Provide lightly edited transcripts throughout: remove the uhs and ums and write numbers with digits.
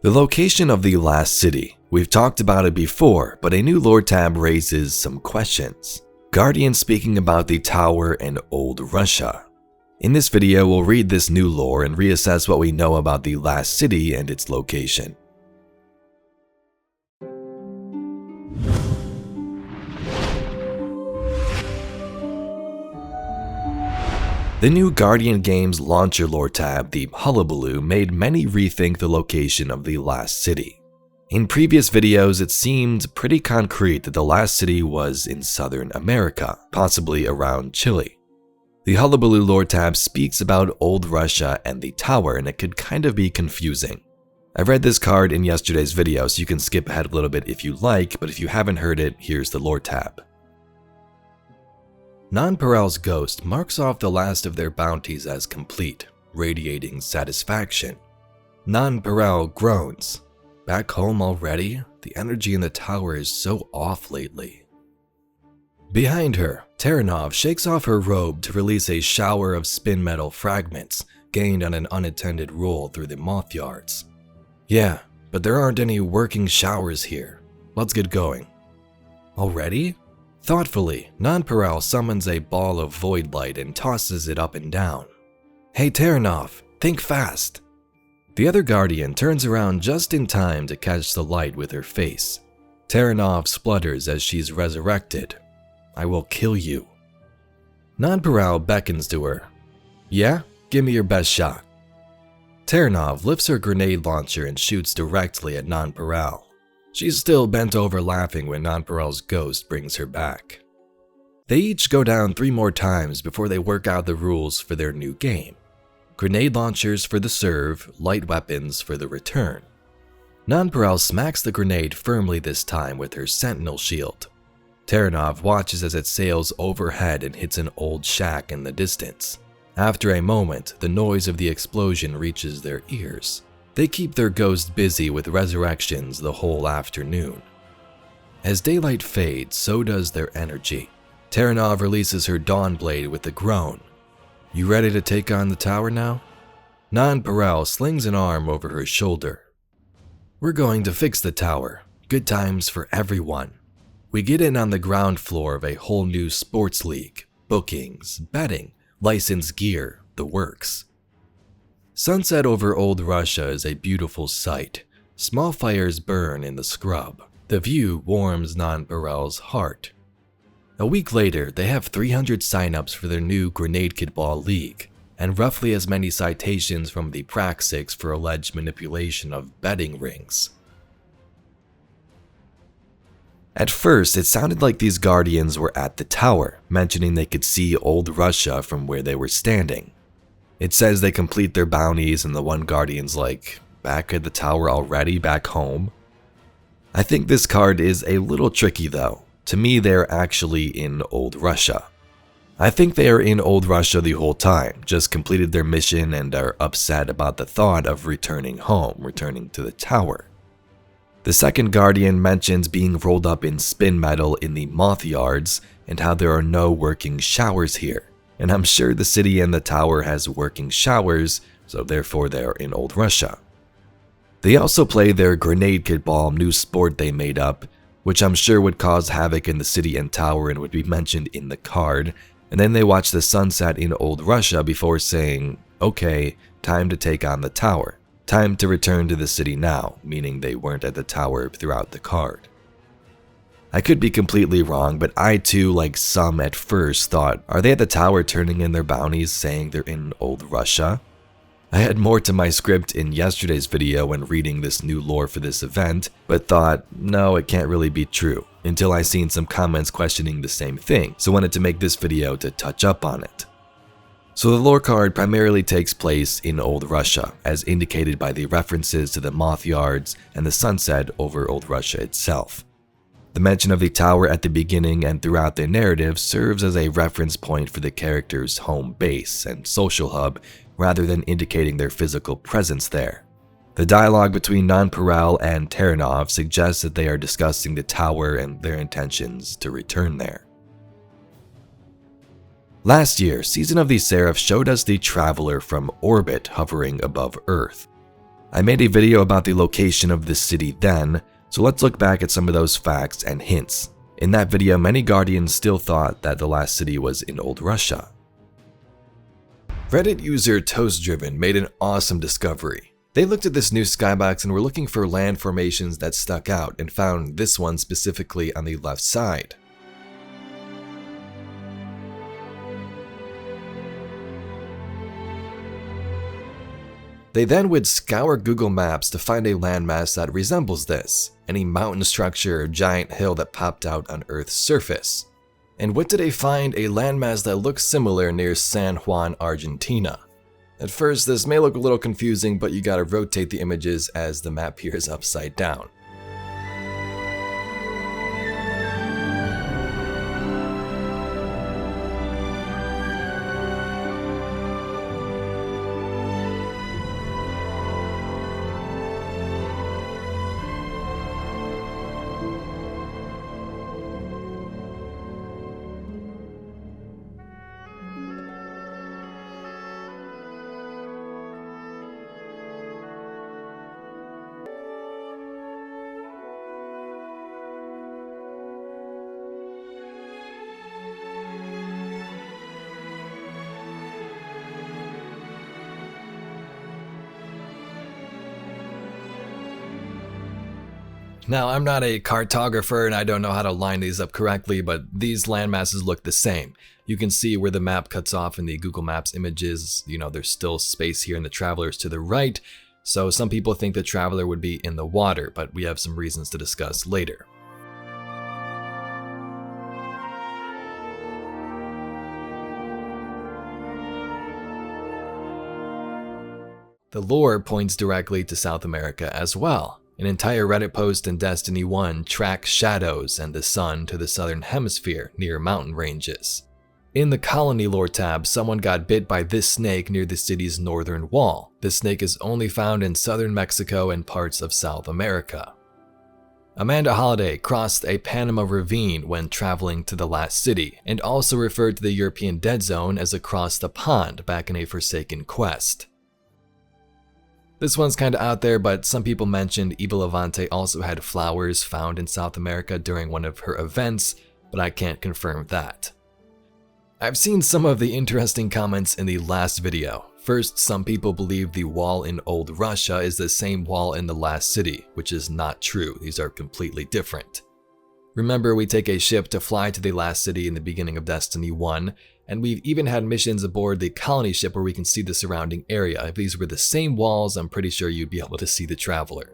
The location of the last city. We've talked about it before, but a new lore tab raises some questions. Guardian speaking about the tower and Old Russia. In this video, we'll read this new lore and reassess what we know about the last city and its location. The new Guardian Games launcher lore tab, the Hullabaloo, made many rethink the location of the last city. In previous videos, it seemed pretty concrete that the last city was in Southern America, possibly around Chile. The Hullabaloo lore tab speaks about Old Russia and the tower, and it could kind of be confusing. I read this card in yesterday's video, so you can skip ahead a little bit if you like, but if you haven't heard it, here's the lore tab. Nonparal's ghost marks off the last of their bounties as complete, radiating satisfaction. Nonparal groans. Back home already? The energy in the tower is so off lately. Behind her, Terranov shakes off her robe to release a shower of spin metal fragments gained on an unattended roll through the moth yards. Yeah, but there aren't any working showers here. Let's get going. Already? Thoughtfully, Nonparal summons a ball of void light and tosses it up and down. Hey Terranov, think fast! The other Guardian turns around just in time to catch the light with her face. Terranov splutters as she's resurrected. I will kill you. Nonparal beckons to her. Yeah? Give me your best shot. Terranov lifts her grenade launcher and shoots directly at Nonparal. She's still bent over laughing when Nonparal's ghost brings her back. They each go down 3 more times before they work out the rules for their new game. Grenade launchers for the serve, light weapons for the return. Nonparal smacks the grenade firmly this time with her sentinel shield. Terranov watches as it sails overhead and hits an old shack in the distance. After a moment, the noise of the explosion reaches their ears. They keep their ghost busy with resurrections the whole afternoon. As daylight fades, so does their energy. Terranov releases her Dawn Blade with a groan. You ready to take on the tower now? Nonparal slings an arm over her shoulder. We're going to fix the tower. Good times for everyone. We get in on the ground floor of a whole new sports league. Bookings, betting, licensed gear, the works. Sunset over Old Russia is a beautiful sight. Small fires burn in the scrub. The view warms Nonparal's heart. A week later, they have 300 signups for their new Grenade Kickball League, and roughly as many citations from the Praxics for alleged manipulation of betting rings. At first, it sounded like these Guardians were at the tower, mentioning they could see Old Russia from where they were standing. It says they complete their bounties and the one Guardian's like, back at the tower already, back home? I think this card is a little tricky though. To me, they're actually in Old Russia. I think they are in Old Russia the whole time, just completed their mission and are upset about the thought of returning home, returning to the tower. The second Guardian mentions being rolled up in spin metal in the moth yards and how there are no working showers here. And I'm sure the city and the tower has working showers, so therefore they're in Old Russia. They also play their Grenade Kickball new sport they made up, which I'm sure would cause havoc in the city and tower and would be mentioned in the card, and then they watch the sunset in Old Russia before saying, okay, time to take on the tower. Time to return to the city now, meaning they weren't at the tower throughout the card. I could be completely wrong, but I too, like some at first, thought, are they at the tower turning in their bounties saying they're in Old Russia? I had more to my script in yesterday's video when reading this new lore for this event, but thought, no, it can't really be true, until I seen some comments questioning the same thing, so wanted to make this video to touch up on it. So the lore card primarily takes place in Old Russia, as indicated by the references to the moth yards and the sunset over Old Russia itself. The mention of the tower at the beginning and throughout the narrative serves as a reference point for the character's home base and social hub rather than indicating their physical presence there. The dialogue between Nonparal and Terranov suggests that they are discussing the tower and their intentions to return there. Last year, Season of the Seraph showed us the Traveler from orbit hovering above Earth. I made a video about the location of this city then, so let's look back at some of those facts and hints. In that video, many Guardians still thought that the last city was in Old Russia. Reddit user ToastDriven made an awesome discovery. They looked at this new skybox and were looking for land formations that stuck out and found this one specifically on the left side. They then would scour Google Maps to find a landmass that resembles this, any mountain structure or giant hill that popped out on Earth's surface. And what did they find? A landmass that looks similar near San Juan, Argentina. At first, this may look a little confusing, but you gotta rotate the images as the map here is upside down. Now, I'm not a cartographer and I don't know how to line these up correctly, but these landmasses look the same. You can see where the map cuts off in the Google Maps images. You know, there's still space here and the traveler's to the right. So some people think the traveler would be in the water, but we have some reasons to discuss later. The lore points directly to South America as well. An entire Reddit post in Destiny 1 tracks shadows and the sun to the southern hemisphere near mountain ranges. In the colony lore tab, someone got bit by this snake near the city's northern wall. This snake is only found in southern Mexico and parts of South America. Amanda Holiday crossed a Panama ravine when traveling to the last city, and also referred to the European Dead Zone as across the pond back in a Forsaken quest. This one's kinda out there, but some people mentioned Eva Levante also had flowers found in South America during one of her events, but I can't confirm that. I've seen some of the interesting comments in the last video. First, some people believe the wall in Old Russia is the same wall in the last city, which is not true. These are completely different. Remember, we take a ship to fly to the last city in the beginning of Destiny 1, and we've even had missions aboard the colony ship where we can see the surrounding area. If these were the same walls, I'm pretty sure you'd be able to see the traveler.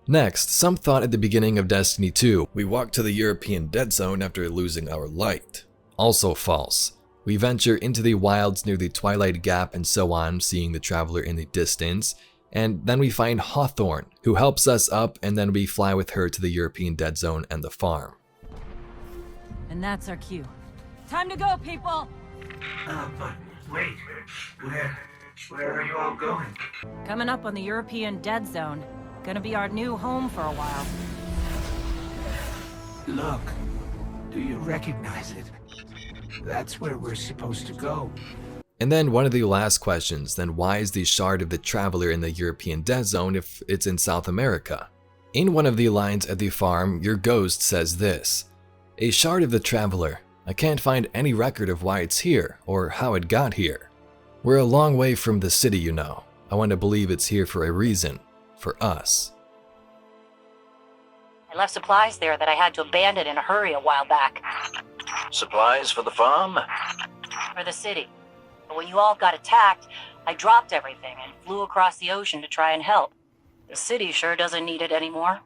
Next, some thought at the beginning of Destiny 2, we walked to the European Dead Zone after losing our light. Also false. We venture into the wilds near the Twilight Gap and so on, seeing the traveler in the distance, and then we find Hawthorne, who helps us up, and then we fly with her to the European Dead Zone and the farm. And that's our cue. Time to go, people! But wait, where are you all going? Coming up on the European Dead Zone. Gonna be our new home for a while. Look, do you recognize it? That's where we're supposed to go. And then one of the last questions, then why is the Shard of the Traveler in the European Dead Zone if it's in South America? In one of the lines at the farm, your ghost says this: "A Shard of the Traveler. I can't find any record of why it's here, or how it got here. We're a long way from the city, you know. I want to believe it's here for a reason. For us." I left supplies there that I had to abandon in a hurry a while back. Supplies for the farm? For the city. But when you all got attacked, I dropped everything and flew across the ocean to try and help. The city sure doesn't need it anymore.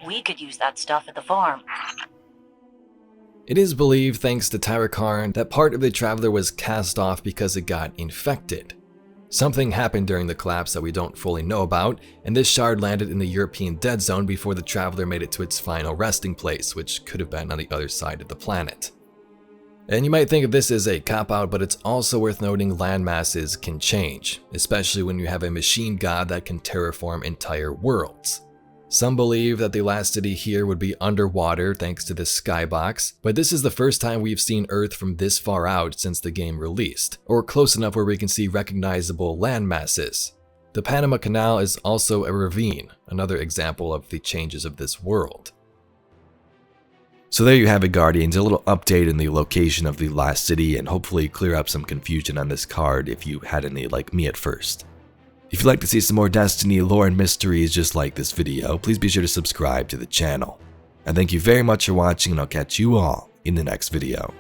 We could use that stuff at the farm. It is believed, thanks to Tyra Karn, that part of the Traveler was cast off because it got infected. Something happened during the collapse that we don't fully know about, and this shard landed in the European Dead Zone before the Traveler made it to its final resting place, which could have been on the other side of the planet. And you might think of this as a cop-out, but it's also worth noting land masses can change, especially when you have a machine god that can terraform entire worlds. Some believe that the last city here would be underwater thanks to this skybox, but this is the first time we've seen Earth from this far out since the game released, or close enough where we can see recognizable land masses. The Panama Canal is also a ravine, another example of the changes of this world. So there you have it, Guardians, a little update in the location of the last city and hopefully clear up some confusion on this card if you had any like me at first. If you'd like to see some more Destiny lore and mysteries just like this video, please be sure to subscribe to the channel. And thank you very much for watching, and I'll catch you all in the next video.